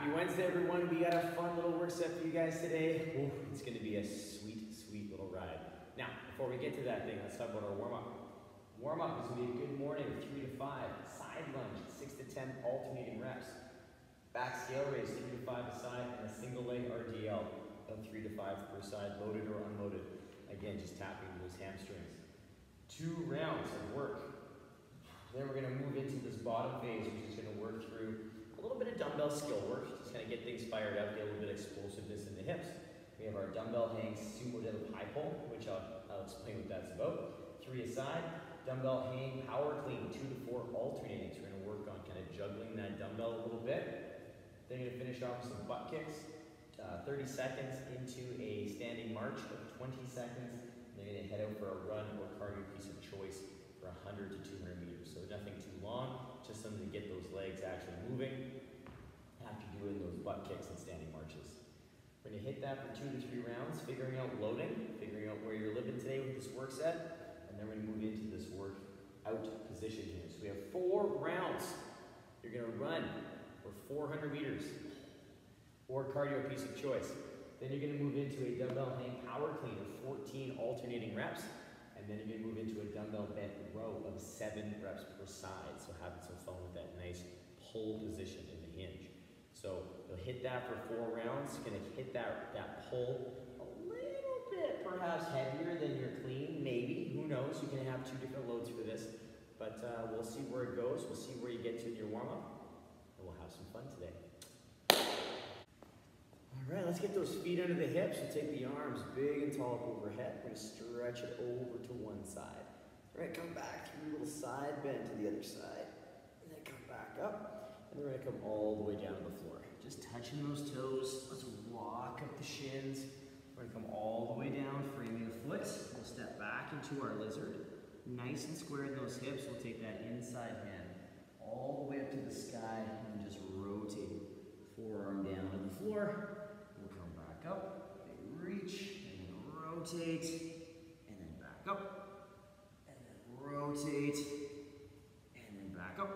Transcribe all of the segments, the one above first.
Happy Wednesday, everyone. We got a fun little work set for you guys today. Ooh, it's going to be a sweet, sweet little ride. Now, before we get to that thing, let's talk about our warm-up. Warm-up is going to be a good morning, 3 to 5. Side lunge, 6 to 10 alternating reps. Back scale raise, 3 to 5 a side, and a single leg RDL of 3 to 5 per side, loaded or unloaded. Again, just tapping those hamstrings. 2 rounds of work. Then we're going to move into this bottom phase, which is going to work through a little bit of dumbbell skill work, just kind of get things fired up, get a little bit of explosiveness in the hips. We have our dumbbell hang Sumo deadlift high pull, which I'll explain what that's about. 3 aside, dumbbell hang power clean, 2 to 4 alternating. So we're going to work on kind of juggling that dumbbell a little bit. Then we're going to finish off with some butt kicks, 30 seconds into a standing march of 20 seconds. Then you're going to head out for a run or cardio piece of choice for 100 to 200 meters. So nothing too long, just something to get those legs actually moving after doing those butt kicks and standing marches. We're going to hit that for 2 to 3 rounds, figuring out loading, figuring out where you're living today with this work set, and then we're going to move into this work out position here. So we have 4 rounds. You're going to run for 400 meters or cardio piece of choice. Then you're going to move into a dumbbell hang power clean of 14 alternating reps. And then you're going to move into a dumbbell bent row of 7 reps per side. So having some fun with that nice pull position in the hinge. So you'll hit that for 4 rounds. You're going to hit that pull a little bit perhaps heavier than your clean, maybe. Who knows? You can have 2 different loads for this. But we'll see where it goes. We'll see where you get to in your warm-up. And we'll have some fun today. All right, let's get those feet under the hips. We'll take the arms big and tall up overhead. We're going to stretch it over to one side. All right, come back through a little side bend to the other side. And then come back up. And then we're going to come all the way down to the floor. Just touching those toes. Let's walk up the shins. We're going to come all the way down, framing the foot. We'll step back into our lizard. Nice and square in those hips. We'll take that inside hand all the way up to the sky and just rotate forearm down to the floor. We'll come back up, big reach, and then rotate, and then back up, and then rotate, and then back up,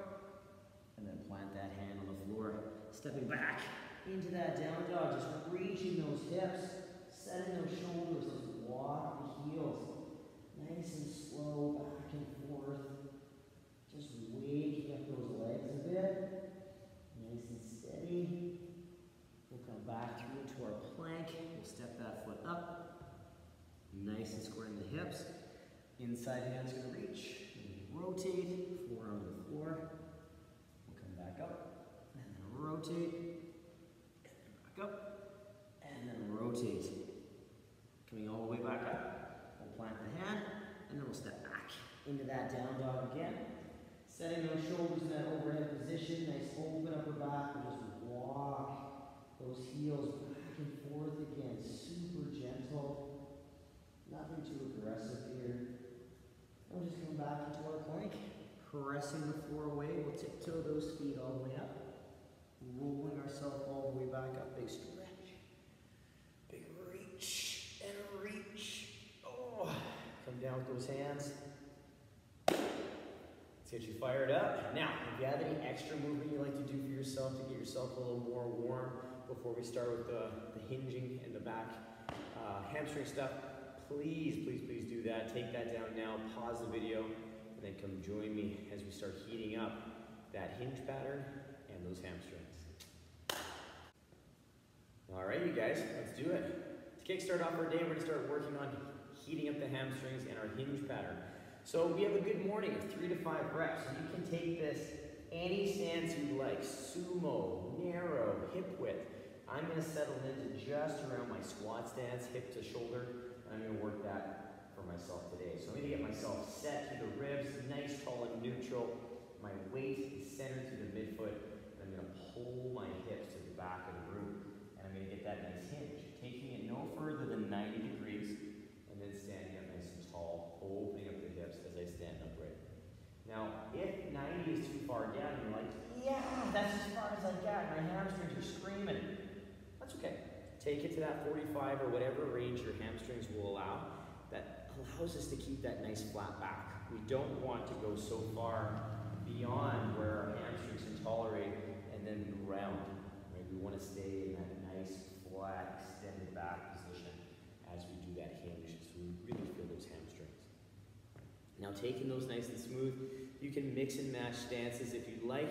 and then plant that hand on the floor. Stepping back into that down dog, just reaching those hips, setting those shoulders, let's walk the heels. Nice and slow, back and forth. Just waking up those legs a bit. Nice and steady. We'll come back through into our plank. We'll step that foot up. Nice and square in the hips. Inside hand's gonna reach. Rotate, forearm to the floor. We'll come back up, and then rotate, and then back up, and then rotate. Coming all the way back up. We'll plant the hand, and then we'll step back into that down dog again. Setting those shoulders in that overhead position. Nice open upper back. We'll just walk those heels back and forth again. Super gentle. Nothing too aggressive here. And we'll just come back into our plank. Pressing the floor away. We'll tiptoe those feet all the way up. Rolling ourselves all the way back up. Big stretch. Big reach. And reach. Oh. Come down with those hands. Let's get you fired up. Now, if you have any extra movement you like to do for yourself to get yourself a little more warm before we start with the hinging and the back hamstring stuff, please, please, please do that. Take that down now, pause the video, and then come join me as we start heating up that hinge pattern and those hamstrings. All right, you guys, let's do it. To kickstart off our day, we're going to start working on heating up the hamstrings and our hinge pattern. So we have a good morning of 3 to 5 reps. You can take this any stance you like, sumo, narrow, hip width. I'm going to settle into just around my squat stance, hip to shoulder, and I'm going to work that for myself today. So I'm going to get myself set to the ribs, nice, tall, and neutral. My weight is centered to the midfoot, and I'm going to pull my hips to the back of the room, and I'm going to get that nice hinge, taking it no further than 90 degrees, and then standing up nice and tall, opening up the hips as I stand upright. Now, if 90 is too far down, you're like, yeah, that's as far as I got, my hamstrings are screaming. That's okay. Take it to that 45 or whatever range your hamstrings will allow. That allows us to keep that nice flat back. We don't want to go so far beyond where our hamstrings can tolerate and then round. Right? We want to to stay in that nice, flat, extended back position as we do that hinge, so we really feel those hamstrings. Now taking those nice and smooth, you can mix and match stances if you'd like.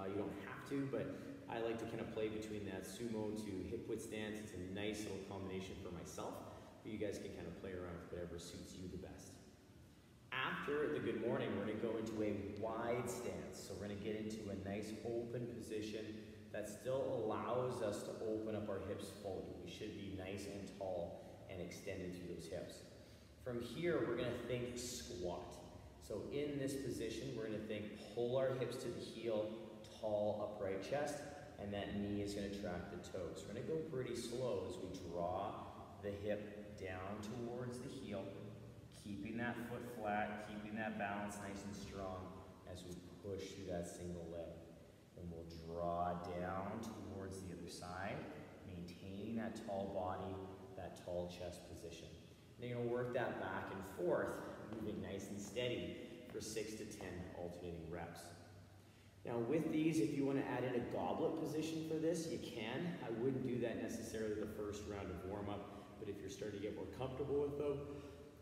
You don't have to, but I like to kind of play between that sumo to hip width stance. It's a nice little combination for myself, but you guys can kind of play around with whatever suits you the best. After the good morning, we're going to go into a wide stance. So we're going to get into a nice open position that still allows us to open up our hips fully. We should be nice and tall and extended through those hips. From here, we're going to think squat. So in this position, we're going to think pull our hips to the heel, tall upright chest, and that knee is going to track the toes. We're going to go pretty slow as we draw the hip down towards the heel, keeping that foot flat, keeping that balance nice and strong as we push through that single leg. Then we'll draw down towards the other side, maintaining that tall body, that tall chest position. And you're going to work that back and forth, moving nice and steady for 6 to 10 alternating reps. Now with these, if you want to add in a goblet position for this, you can. I wouldn't do that necessarily the first round of warm-up, but if you're starting to get more comfortable with them,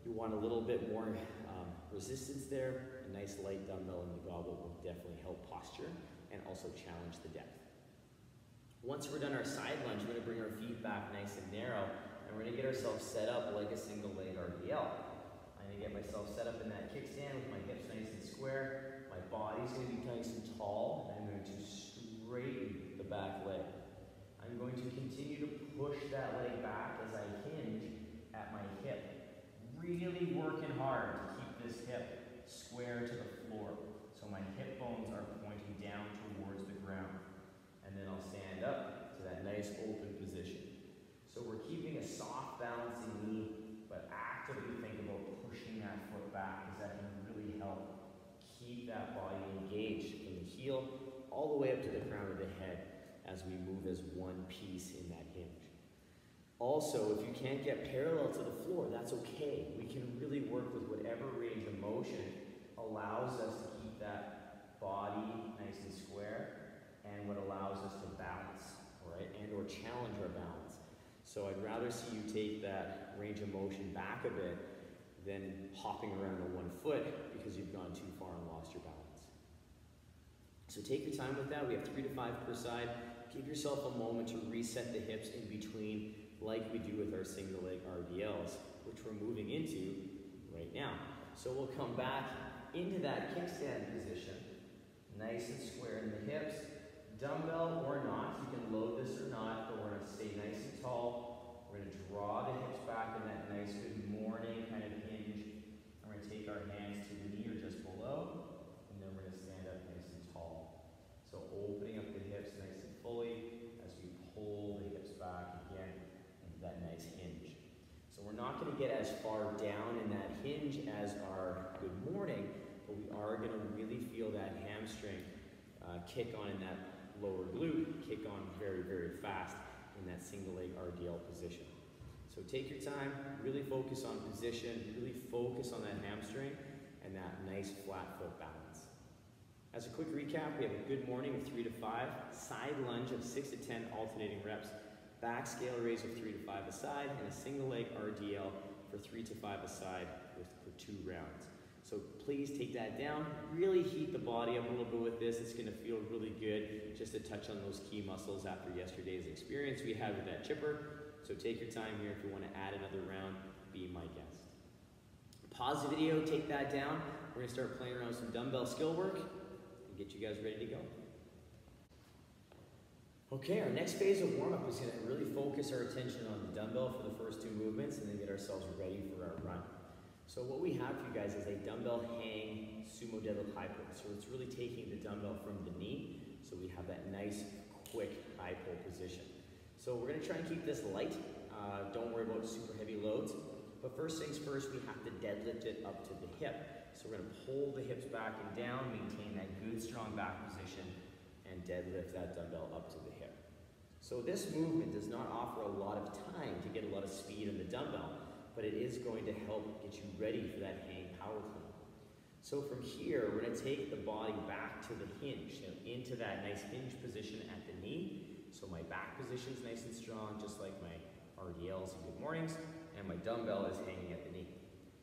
you want a little bit more resistance there. A nice light dumbbell in the goblet will definitely help posture and also challenge the depth. Once we're done our side lunge, we're going to bring our feet back nice and narrow, and we're going to get ourselves set up like a single leg RDL. I'm going to get myself set up in that kickstand with my hips nice and square. My body's going to be nice and tall, and I'm going to straighten the back leg. I'm going to continue to push that leg back as I hinge at my hip. Really working hard to keep this hip square to the floor. So my hip bones are pointing down towards the ground. And then I'll stand up to that nice open position. So we're keeping a soft balancing knee, but actively think about pushing that foot back, because that can really help keep that body engaged from the heel all the way up to the crown of the head as we move as one piece in that hinge. Also, if you can't get parallel to the floor, that's okay. We can really work with whatever range of motion allows us to keep that body nice and square and what allows us to balance, right, and or challenge our balance. So I'd rather see you take that range of motion back a bit than hopping around on one foot because you've gone too far and lost your balance. So take your time with that. We have 3 to 5 per side. Give yourself a moment to reset the hips in between, like we do with our single leg RDLs, which we're moving into right now. So we'll come back into that kickstand position, nice and square in the hips. Dumbbell or not, you can load this or not, but we're going to stay nice and tall. We're going to draw the hips back in that nice good morning kind of hinge. We're going to take our hands to the knee or just below, and then we're going to stand up nice and tall. So opening up the hips nice and fully as we pull the hips back again into that nice hinge. So we're not going to get as far down in that hinge as our good morning, but we are going to really feel that hamstring kick on in that lower glute, kick on very, very fast in that single leg RDL position. So take your time, really focus on position, really focus on that hamstring and that nice flat foot balance. As a quick recap, we have a good morning of 3 to 5, side lunge of 6 to 10 alternating reps, back scale raise of 3 to 5 a side, and a single leg RDL for 3 to 5 a side for 2 rounds. So please take that down, really heat the body up a little bit with this. It's gonna feel really good just to touch on those key muscles after yesterday's experience we had with that chipper. So take your time here. If you wanna add another round, be my guest. Pause the video, take that down. We're gonna start playing around with some dumbbell skill work and get you guys ready to go. Okay, our next phase of warm-up is gonna really focus our attention on the dumbbell for the first 2 movements and then get ourselves ready for our run. So what we have for you guys is a dumbbell hang sumo deadlift high pull. So it's really taking the dumbbell from the knee, so we have that nice, quick high pull position. So we're gonna try and keep this light. Don't worry about super heavy loads. But first things first, we have to deadlift it up to the hip. So we're gonna pull the hips back and down, maintain that good, strong back position, and deadlift that dumbbell up to the hip. So this movement does not offer a lot of time to get a lot of speed on the dumbbell, but it is going to help get you ready for that hang power clean. So from here, we're gonna take the body back to the hinge, so into that nice hinge position at the knee. So my back back position's nice and strong, just like my RDLs in good mornings, and my dumbbell is hanging at the knee.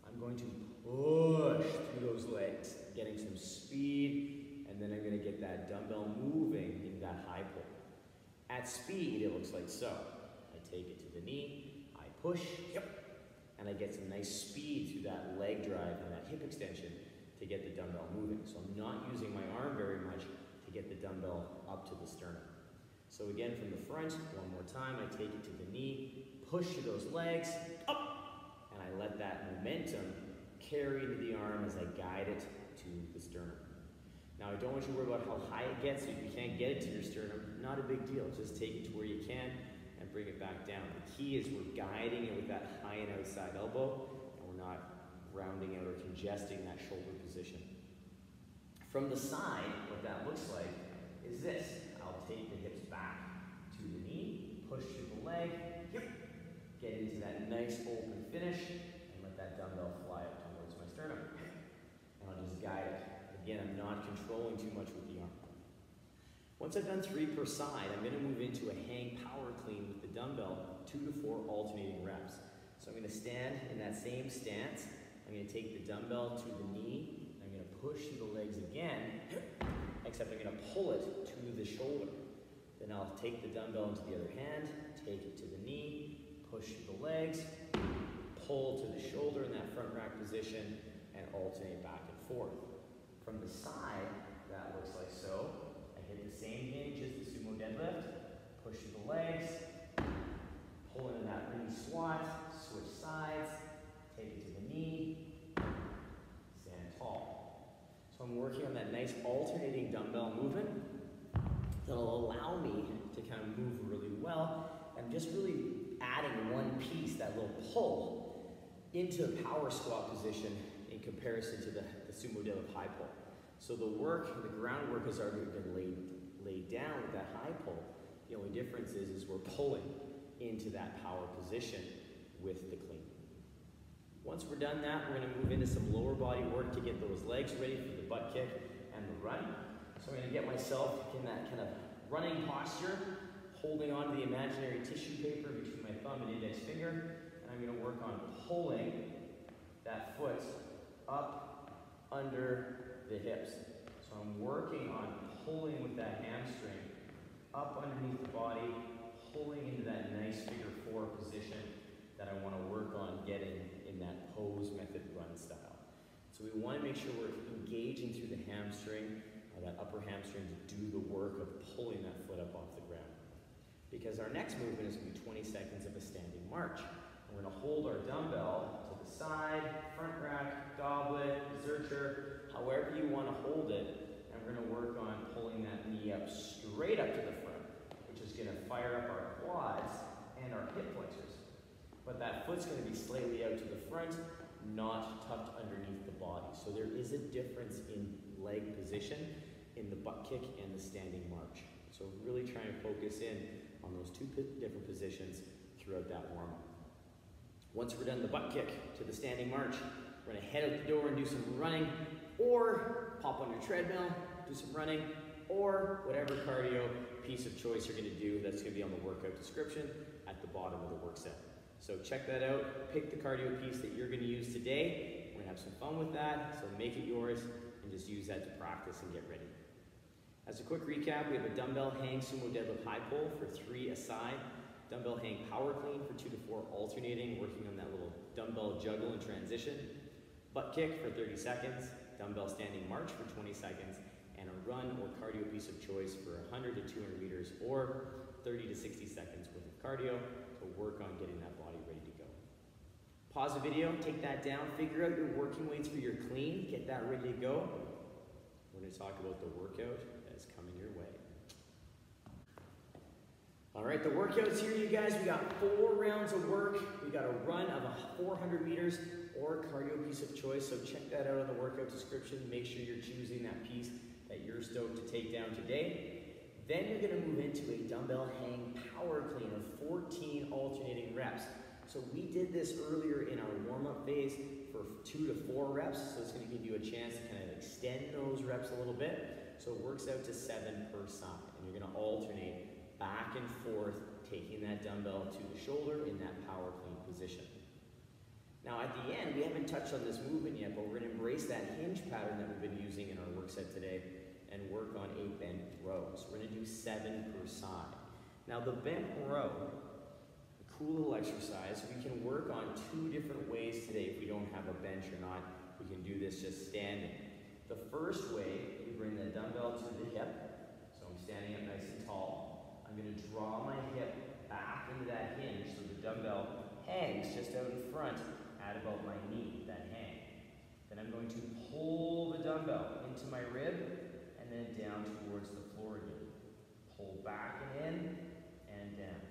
I'm going to push through those legs, getting some speed, and then I'm going to get that dumbbell moving in that high pull. At speed, it looks like so. I take it to the knee, I push, and I get some nice speed through that leg drive and that hip extension to get the dumbbell moving. So I'm not using my arm very much to get the dumbbell up to the sternum. So again, from the front, one more time, I take it to the knee, push through those legs, up, and I let that momentum carry into the arm as I guide it to the sternum. Now, I don't want you to worry about how high it gets. If you can't get it to your sternum, not a big deal. Just take it to where you can and bring it back down. The key is we're guiding it with that high and outside elbow, and we're not rounding out or congesting that shoulder position. From the side, what that looks like is this. I'll take the hips back to the knee, push through the leg, get into that nice open finish, and let that dumbbell fly up towards my sternum. And I'll just guide it. Again, I'm not controlling too much with the arm. Once I've done 3 per side, I'm going to move into a hang power clean with the dumbbell, 2 to 4 alternating reps. So I'm going to stand in that same stance. I'm going to take the dumbbell to the knee. I'm going to push through the legs again, except I'm going to pull it to the shoulder. Then I'll take the dumbbell into the other hand, take it to the knee, push through the legs, pull to the shoulder in that front rack position, and alternate back and forth. From the side, that looks like so. I hit the same hinge as the sumo deadlift, push through the legs, pull into that mini squat, switch sides, take it to the knee, stand tall. So I'm working on that nice alternating dumbbell movement that'll allow me to kind of move really well. I'm just really adding one piece, that little pull, into a power squat position in comparison to the sumo deadlift high pull. So the work, the groundwork has already been laid down with that high pull. The only difference is we're pulling into that power position with the clean. Once we're done that, we're going to move into some lower body work to get those legs ready for the butt kick and the run. So I'm going to get myself in that kind of running posture, holding onto the imaginary tissue paper between my thumb and index finger, and I'm going to work on pulling that foot up under the hips. So I'm working on pulling with that hamstring up underneath the body, pulling into that nice figure 4 position that I want to work on getting in that pose method run style. So we want to make sure we're engaging through the hamstring, that upper hamstring, to do the work of pulling that foot up off the ground. Because our next movement is going to be 20 seconds of a standing march. We're going to hold our dumbbell to the side, front rack, goblet, zercher, however you want to hold it, and we're going to work on pulling that knee up straight up to the front, which is going to fire up our quads and our hip flexors. But that foot's going to be slightly out to the front, not tucked underneath the body. So there is a difference in leg position in the butt kick and the standing march. So really try and focus in on those 2 different positions throughout that warm-up. Once we're done the butt kick to the standing march, we're going to head out the door and do some running, or pop on your treadmill, do some running, or whatever cardio piece of choice you're going to do. That's going to be on the workout description at the bottom of the work set. So check that out. Pick the cardio piece that you're going to use today. We're going to have some fun with that, so make it yours and just use that to practice and get ready. As a quick recap, we have a dumbbell hang sumo deadlift high pull for 3 aside, dumbbell hang power clean for 2 to 4 alternating, working on that little dumbbell juggle and transition, butt kick for 30 seconds, dumbbell standing march for 20 seconds, and a run or cardio piece of choice for 100 to 200 meters or 30 to 60 seconds worth of cardio to work on getting that body ready to go. Pause the video, take that down, figure out your working weights for your clean, get that ready to go. We're going to talk about the workout that's coming your way. All right, the workout's here, you guys. We got 4 rounds of work. We got a run of 400 meters or a cardio piece of choice. So check that out on the workout description. Make sure you're choosing that piece that you're stoked to take down today. Then you're going to move into a dumbbell hang power clean of 14 alternating reps. So we did this earlier in our warm-up phase for 2 to 4 reps. So it's going to give you a chance to kind of extend those reps a little bit. So it works out to 7 per side. And you're going to alternate back and forth, taking that dumbbell to the shoulder in that power clean position. Now at the end, we haven't touched on this movement yet, but we're gonna embrace that hinge pattern that we've been using in our work set today and work on a bent row. So we're gonna do 7 per side. Now the bent row, a cool little exercise, we can work on 2 different ways today if we don't have a bench or not. We can do this just standing. The first way, we bring the dumbbell to the hip. So I'm standing up nice and tall. I'm gonna draw my hip back into that hinge so the dumbbell hangs just out in front at about my knee, that hang. Then I'm going to pull the dumbbell into my rib and then down towards the floor again. Pull back and in and down.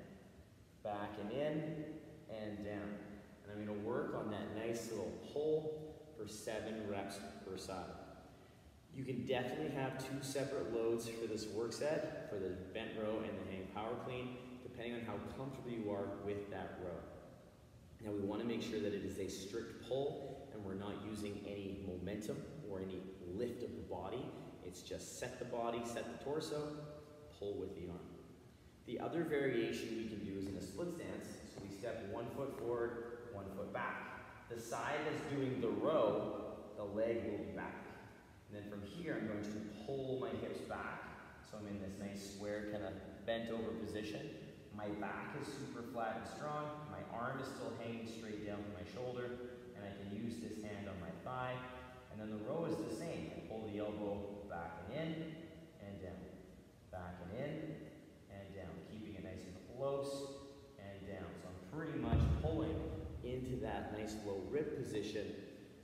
Back and in and down. And I'm going to work on that nice little pull for 7 reps per side. You can definitely have 2 separate loads for this work set, for the bent row and the hang power clean, depending on how comfortable you are with that row. Now we want to make sure that it is a strict pull and we're not using any momentum or any lift of the body. It's just set the body, set the torso, pull with the arm. The other variation we can do is in a split stance. So we step 1 foot forward, 1 foot back. The side that's doing the row, the leg will be back. And then from here, I'm going to pull my hips back. So I'm in this nice square kind of bent over position. My back is super flat and strong. My arm is still hanging straight down from my shoulder, and I can use this hand on my thigh. And then the row is the same. I pull the elbow back and in, and down. Back and in, and down. Keeping it nice and close, and down. So I'm pretty much pulling into that nice low rib position,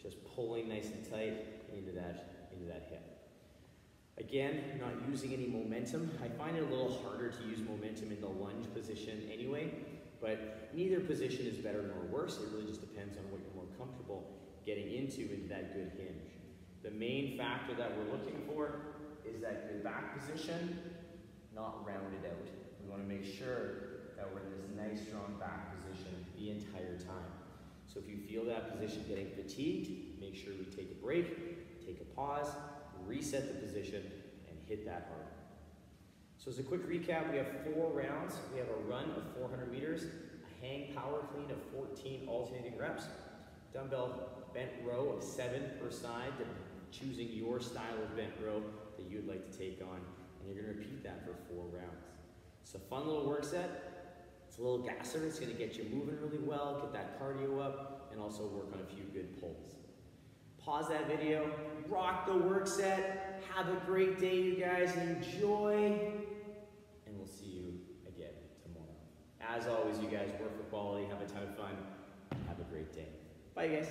just pulling nice and tight into that hip. Again, not using any momentum. I find it a little harder to use momentum in the lunge position anyway, but neither position is better nor worse. It really just depends on what you're more comfortable getting into that good hinge. The main factor that we're looking for is that good back position, not rounded out. We want to make sure that we're in this nice, strong back position the entire time. So if you feel that position getting fatigued, make sure we take a break, take a pause, reset the position, and hit that hard. So as a quick recap, we have 4 rounds. We have a run of 400 meters, a hang power clean of 14 alternating reps, dumbbell bent row of 7 per side, choosing your style of bent row that you'd like to take on, and you're gonna repeat that for 4 rounds. It's a fun little work set. It's a little gasser. It's gonna get you moving really well, get that cardio up, and also work on a few good pulls. Pause that video, rock the work set, have a great day, you guys, enjoy, and we'll see you again tomorrow. As always, you guys, work for quality, have a ton of fun, have a great day. Bye, guys.